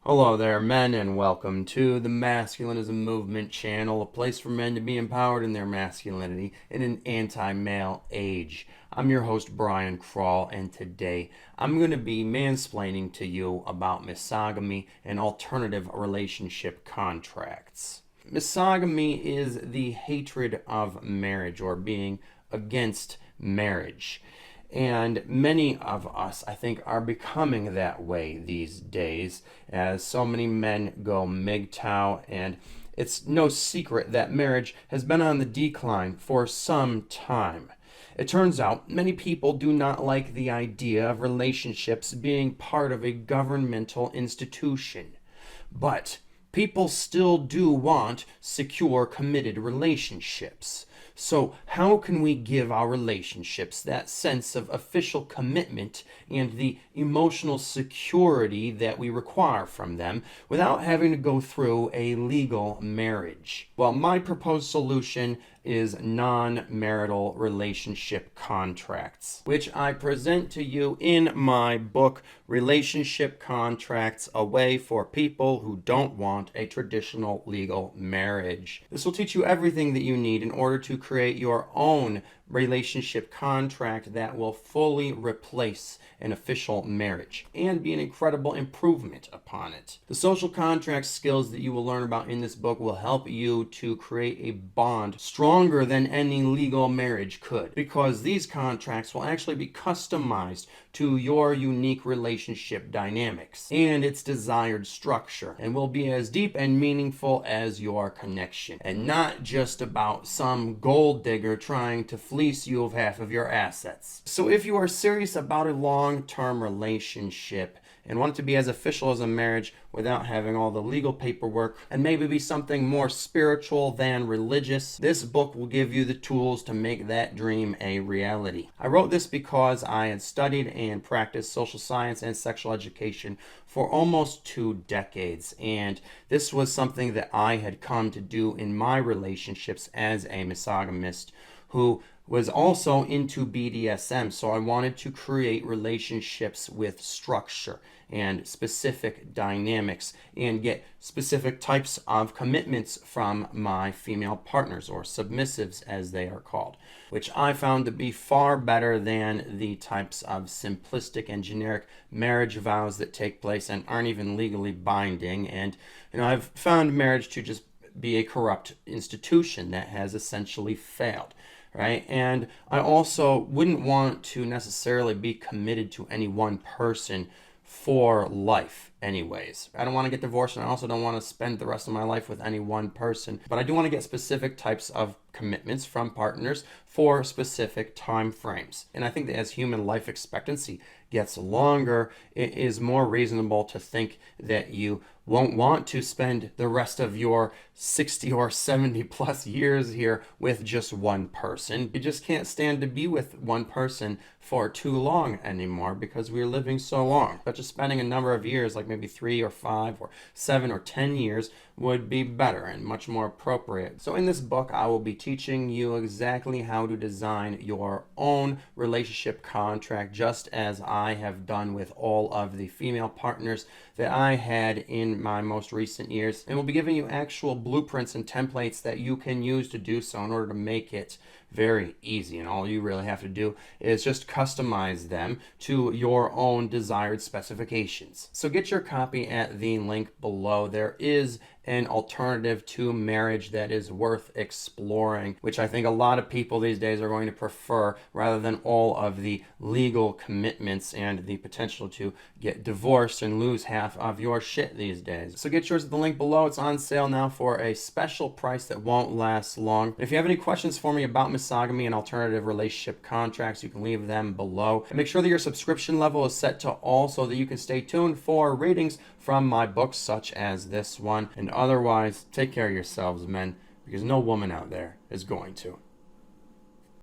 Hello there, men, and welcome to the Masculinism Movement channel, a place for men to be empowered in their masculinity in an anti-male age. I'm your host, Brian Krall, and today I'm going to be mansplaining to you about misogamy and alternative relationship contracts. Misogamy is the hatred of marriage, or being against marriage. And many of us, I think, are becoming that way these days as so many men go MGTOW, and it's no secret that marriage has been on the decline for some time. It turns out many people do not like the idea of relationships being part of a governmental institution. But people still do want secure, committed relationships. So how can we give our relationships that sense of official commitment and the emotional security that we require from them without having to go through a legal marriage? Well, my proposed solution is non-marital relationship contracts, which I present to you in my book, Relationship Contracts: A Way for People Who Don't Want a Traditional Legal Marriage. This will teach you everything that you need in order to create your own relationship contract that will fully replace an official marriage and be an incredible improvement upon it. The social contract skills that you will learn about in this book will help you to create a bond stronger than any legal marriage could, because these contracts will actually be customized to your unique relationship dynamics and its desired structure, and will be as deep and meaningful as your connection, and not just about some gold digger trying to fleece you of half of your assets. So if you are serious about a long-term relationship and want it to be as official as a marriage without having all the legal paperwork, and maybe be something more spiritual than religious, this book will give you the tools to make that dream a reality. I wrote this because I had studied and practiced social science and sexual education for almost 2 decades, and this was something that I had come to do in my relationships as a misogamist who was also into BDSM. So I wanted to create relationships with structure and specific dynamics and get specific types of commitments from my female partners, or submissives as they are called, which I found to be far better than the types of simplistic and generic marriage vows that take place and aren't even legally binding. And I've found marriage to just be a corrupt institution that has essentially failed. Right? And I also wouldn't want to necessarily be committed to any one person for life anyways. I don't want to get divorced, and I also don't want to spend the rest of my life with any one person, but I do want to get specific types of commitments from partners for specific time frames. And I think that as human life expectancy gets longer, it is more reasonable to think that you won't want to spend the rest of your 60 or 70 plus years here with just one person. You just can't stand to be with one person for too long anymore because we're living so long. But just spending a number of years, like maybe 3 or 5 or 7 or 10 years, would be better and much more appropriate. So in this book, I will be teaching you exactly how to design your own relationship contract, just as I have done with all of the female partners that I had in my most recent years. And we'll be giving you actual blueprints and templates that you can use to do so in order to make it very easy. And all you really have to do is just customize them to your own desired specifications. So get your copy at the link below. There is an alternative to marriage that is worth exploring, which I think a lot of people these days are going to prefer, rather than all of the legal commitments and the potential to get divorced and lose half of your shit these days. So get yours at the link below. It's on sale now for a special price that won't last long. If you have any questions for me about misogamy and alternative relationship contracts, you can leave them below. And make sure that your subscription level is set to all so that you can stay tuned for readings from my books such as this one. And otherwise, take care of yourselves, men, because no woman out there is going to.